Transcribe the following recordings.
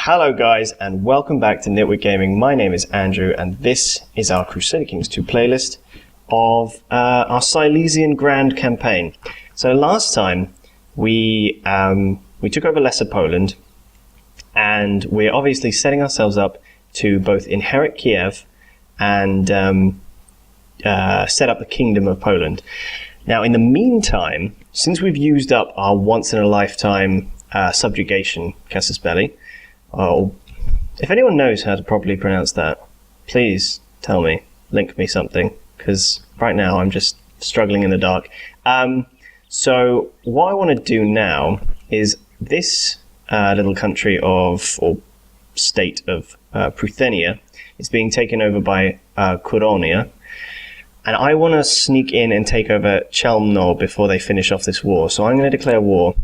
Hello guys and welcome back to Nitwit Gaming. My name is Andrew and this is our Crusader Kings II playlist of our Silesian Grand Campaign. So last time we took over Lesser Poland and we're obviously setting ourselves up to both inherit Kiev and set up the Kingdom of Poland. Now in the meantime, since we've used up our once-in-a-lifetime subjugation casus belli, if anyone knows how to properly pronounce that, please tell me, link me something, because right now I'm just struggling in the dark. So what I want to do now is this little country or state of Pruthenia is being taken over by Curonia, and I want to sneak in and take over Chelmno before they finish off this war. So I'm going to declare war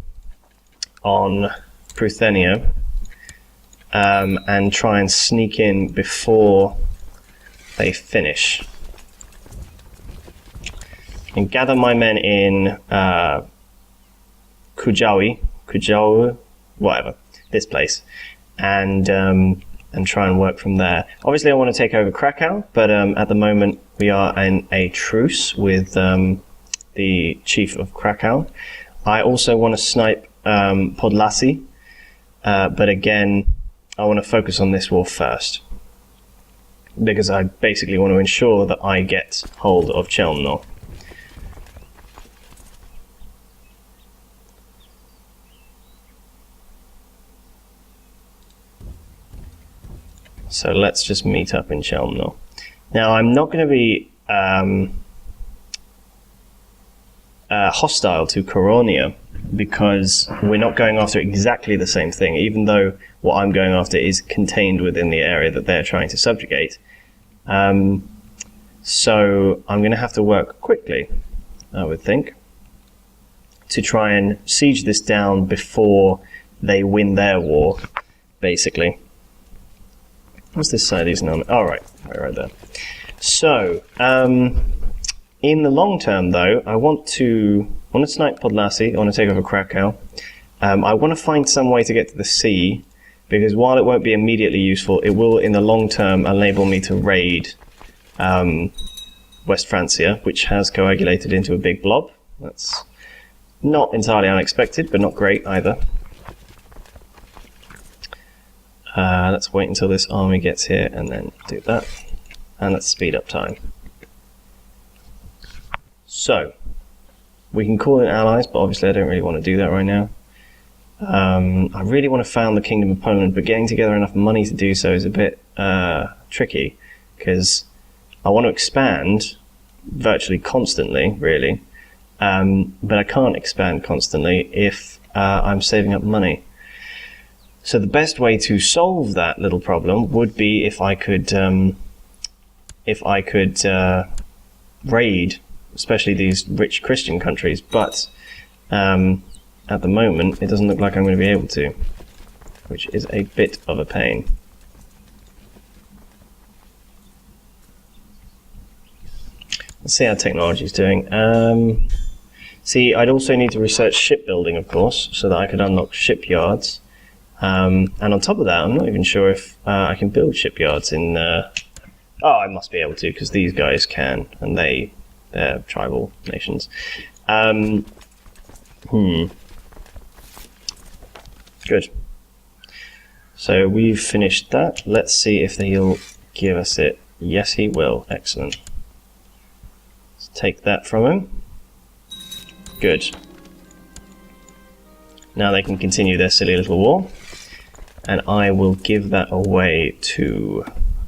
on Pruthenia. And try and sneak in before they finish. And gather my men in Kujawi, whatever, this place, and try and work from there. Obviously I want to take over Krakow, but at the moment we are in a truce with the chief of Krakow. I also want to snipe Podlasie, but again, I want to focus on this war first, because I basically want to ensure that I get hold of Chelmno. So let's just meet up in Chelmno. Now I'm not going to be hostile to Curonia, because we're not going after exactly the same thing, even though what I'm going after is contained within the area that they're trying to subjugate. So I'm going to have to work quickly, I would think, to try and siege this down before they win their war, basically. What's this Silesian army? Oh, right there. So, in the long term, though, I want to snipe Podlasie. I want to take over Krakow. I want to find some way to get to the sea, because while it won't be immediately useful, it will, in the long term, enable me to raid West Francia, which has coagulated into a big blob. That's not entirely unexpected, but not great either. Let's wait until this army gets here and then do that. And let's speed up time. So, we can call in allies, but obviously I don't really want to do that right now. I really want to found the Kingdom of Poland, but getting together enough money to do so is a bit tricky, because I want to expand virtually constantly, really, but I can't expand constantly if I'm saving up money. So the best way to solve that little problem would be if I could raid, especially these rich Christian countries, but at the moment it doesn't look like I'm going to be able to, which is a bit of a pain. Let's see how technology is doing. See, I'd also need to research shipbuilding, of course, so that I could unlock shipyards. And on top of that, I'm not even sure if I can build shipyards in... oh, I must be able to, because these guys can, and they're tribal nations. Good. So we've finished that. Let's see if he'll give us it. Yes, he will. Excellent. Let's take that from him. Good. Now they can continue their silly little war. And I will give that away to...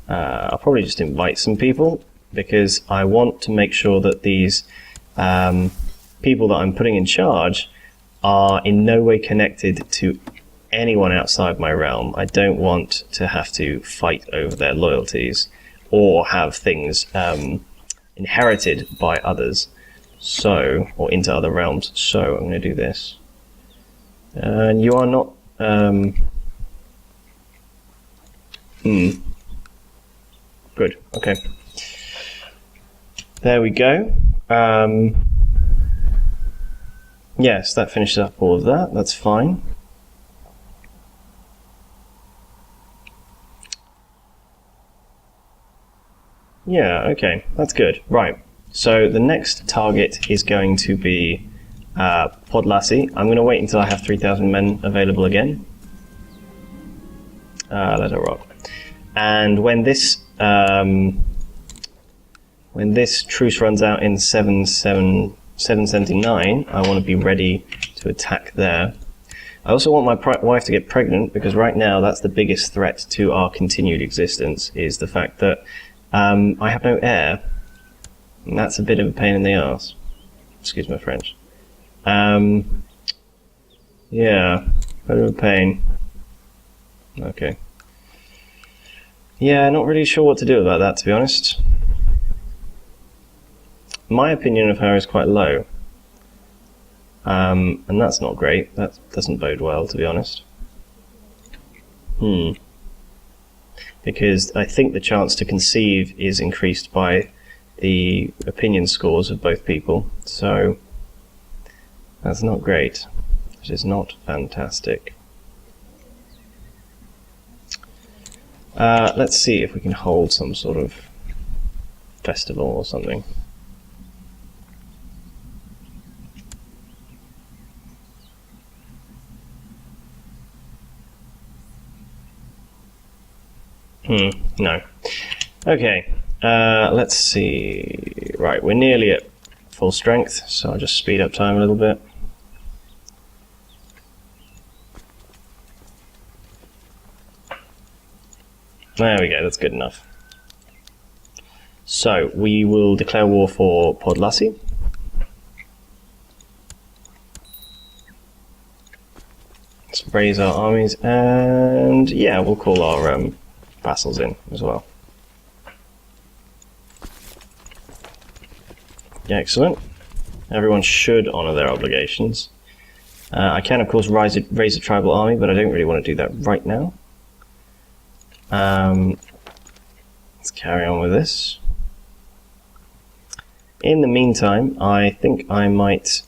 I'll probably just invite some people, because I want to make sure that these people that I'm putting in charge are in no way connected to anyone outside my realm. I don't want to have to fight over their loyalties or have things inherited by others, or into other realms. So I'm going to do this. And you are not... Good, okay. There we go. Yes, that finishes up all of that. That's fine. Yeah, okay, that's good. Right, so the next target is going to be Podlasie. I'm going to wait until I have 3,000 men available again. Let her rock. And when this truce runs out in 779, I want to be ready to attack there. I also want my wife to get pregnant, because right now that's the biggest threat to our continued existence, is the fact that I have no heir. And that's a bit of a pain in the arse. Excuse my French. Yeah, bit of a pain. Okay. Yeah, not really sure what to do about that, to be honest. My opinion of her is quite low. And that's not great. That doesn't bode well, to be honest. Because I think the chance to conceive is increased by the opinion scores of both people. So that's not great. It is not fantastic. Let's see if we can hold some sort of festival or something. No. Okay, let's see. Right, we're nearly at full strength, so I'll just speed up time a little bit. There we go, that's good enough. So, we will declare war for Podlasie. Let's raise our armies, and yeah, we'll call our vassals in as well. Excellent. Everyone should honour their obligations. I can, of course, raise a tribal army, but I don't really want to do that right now. Let's carry on with this. In the meantime, I think I might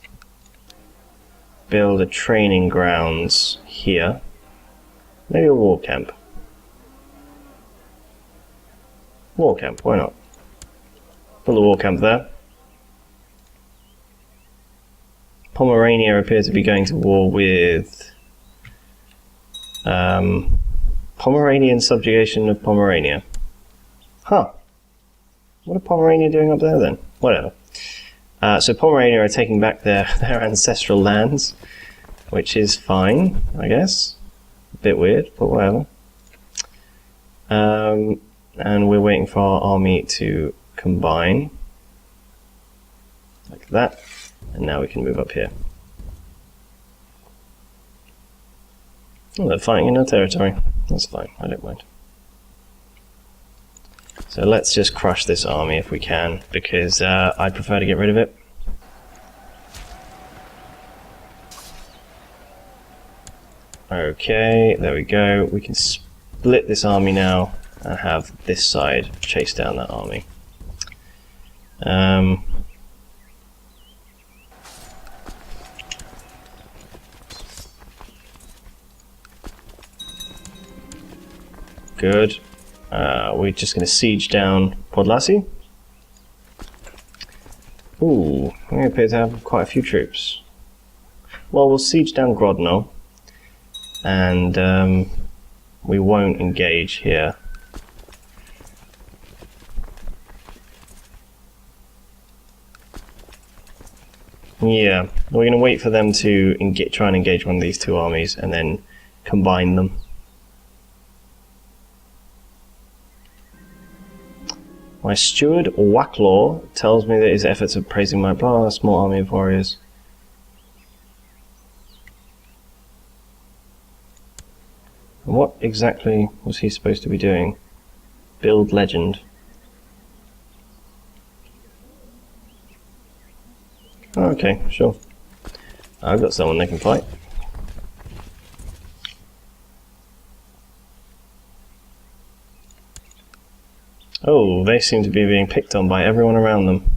build a training grounds here. Maybe a war camp. War camp, why not? Build a war camp there. Pomerania appear to be going to war with Pomeranian subjugation of Pomerania. Huh. What are Pomerania doing up there then? Whatever. So Pomerania are taking back their ancestral lands, which is fine, I guess. A bit weird, but whatever. And we're waiting for our army to combine. Like that. And now we can move up here. Oh, they're fighting in our territory. That's fine, I don't mind. So let's just crush this army if we can, because I'd prefer to get rid of it. Okay, there we go. We can split this army now and have this side chase down that army. Good. We're just going to siege down Podlasie. Ooh, we appear to have quite a few troops. Well, we'll siege down Grodno, and we won't engage here. Yeah, we're going to wait for them to try and engage one of these two armies and then combine them. My steward, Wacklaw, tells me that his efforts of praising my small army of warriors. And what exactly was he supposed to be doing? Build legend. Oh, okay, sure. I've got someone they can fight. Oh, they seem to be being picked on by everyone around them.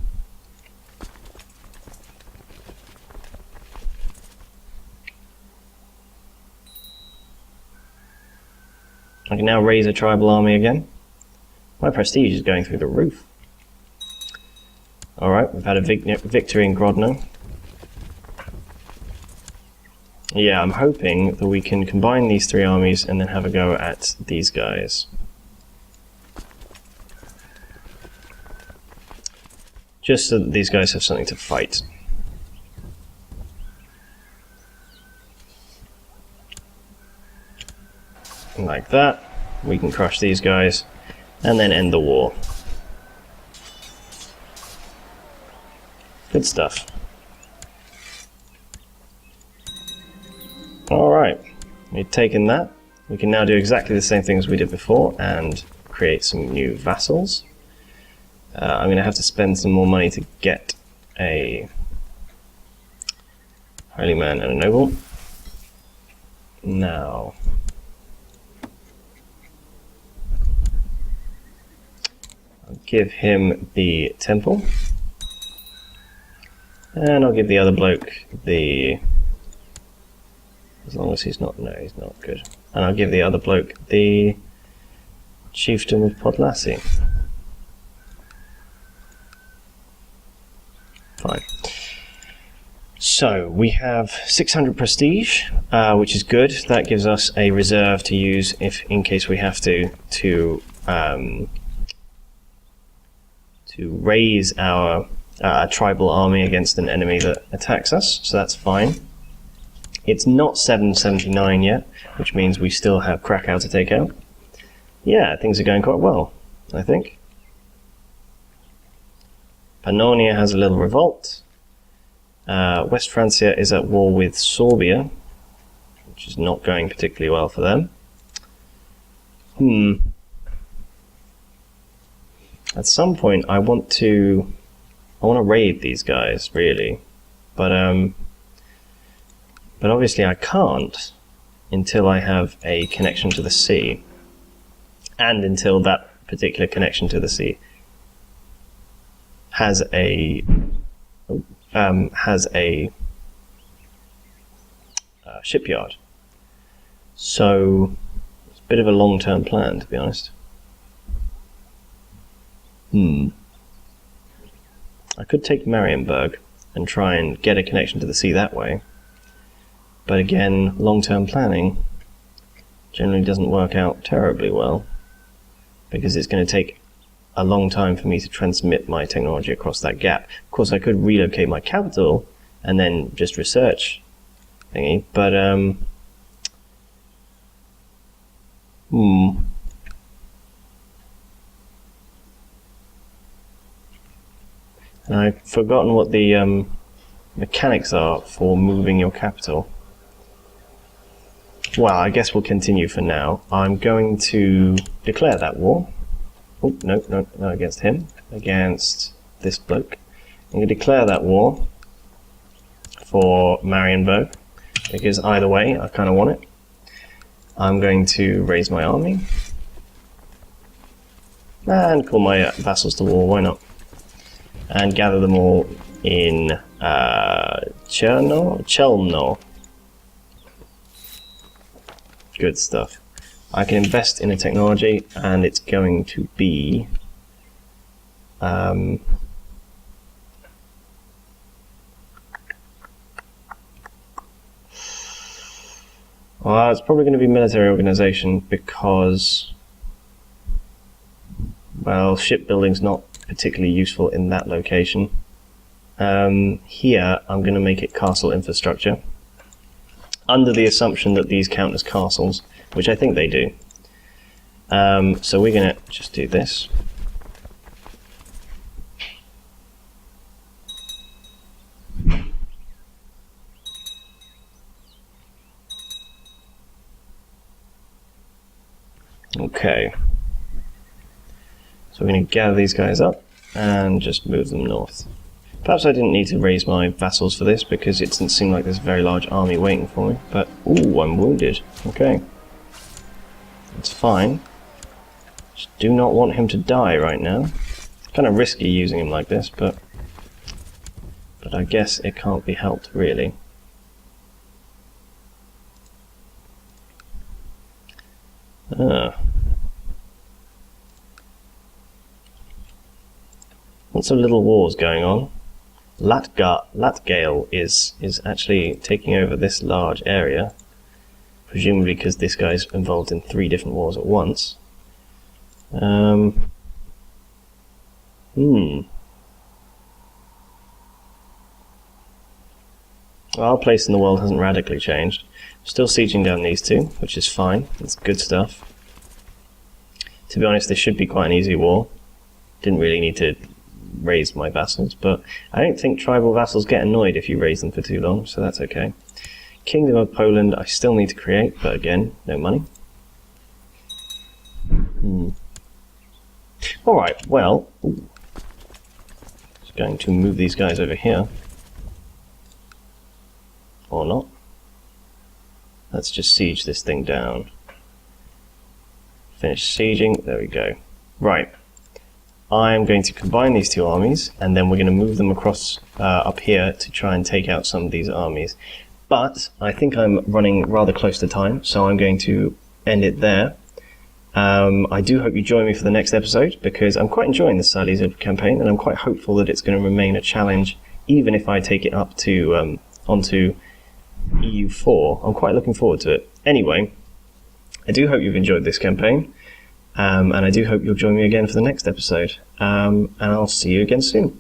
I can now raise a tribal army again. My prestige is going through the roof. Alright, we've had a victory in Grodno. Yeah, I'm hoping that we can combine these three armies and then have a go at these guys. Just so that these guys have something to fight. Like that, we can crush these guys and then end the war. Good stuff. Alright, we've taken that. We can now do exactly the same thing as we did before and create some new vassals. I'm going to have to spend some more money to get a holy man and a noble. Now, I'll give him the temple, and I'll give the other bloke the, as long as he's not, no, he's not good, and I'll give the other bloke the chieftain of Podlasie. Fine. So we have 600 prestige, which is good. That gives us a reserve to use if, in case we have to raise our tribal army against an enemy that attacks us. So that's fine. It's not 779 yet, which means we still have Krakow to take out. Yeah, things are going quite well, I think. Pannonia has a little revolt. West Francia is at war with Sorbia, which is not going particularly well for them. At some point, I want to raid these guys, really, but obviously I can't until I have a connection to the sea, and until that particular connection to the sea has a shipyard. So it's a bit of a long-term plan, to be honest. I could take Marienburg and try and get a connection to the sea that way, but again, long-term planning generally doesn't work out terribly well, because it's going to take a long time for me to transmit my technology across that gap. Of course, I could relocate my capital and then just research thingy, but and I've forgotten what the mechanics are for moving your capital. Well, I guess we'll continue for now. I'm going to declare that war. Oh, no, against him. Against this bloke. I'm going to declare that war for Marienburg, because either way, I kind of want it. I'm going to raise my army. And call my vassals to war, why not? And gather them all in Chelmno. Good stuff. I can invest in a technology, and it's going to be well, it's probably going to be military organization, because, well, shipbuilding's not particularly useful in that location. Here, I'm going to make it castle infrastructure, under the assumption that these count as castles, which I think they do. So we're going to just do this. Okay. So we're going to gather these guys up and just move them north. Perhaps I didn't need to raise my vassals for this, because it doesn't seem like there's a very large army waiting for me. But, ooh, I'm wounded. Okay. It's fine. Just do not want him to die right now. Kind of risky using him like this, but I guess it can't be helped, really. Lots of little wars going on. Latgale is actually taking over this large area, presumably because this guy's involved in 3 different wars at once. Our place in the world hasn't radically changed. Still sieging down these 2, which is fine. It's good stuff. To be honest, this should be quite an easy war. Didn't really need to raise my vassals, but I don't think tribal vassals get annoyed if you raise them for too long, so that's okay. Kingdom of Poland I still need to create, but again, no money. Alright, well, just going to move these guys over here. Or not. Let's just siege this thing down. Finish sieging, there we go. Right. I'm going to combine these 2 armies, and then we're going to move them across up here to try and take out some of these armies. But I think I'm running rather close to time, so I'm going to end it there. I do hope you join me for the next episode, because I'm quite enjoying the Silesia campaign, and I'm quite hopeful that it's going to remain a challenge, even if I take it up to onto EU4. I'm quite looking forward to it. Anyway, I do hope you've enjoyed this campaign. And I do hope you'll join me again for the next episode. And I'll see you again soon.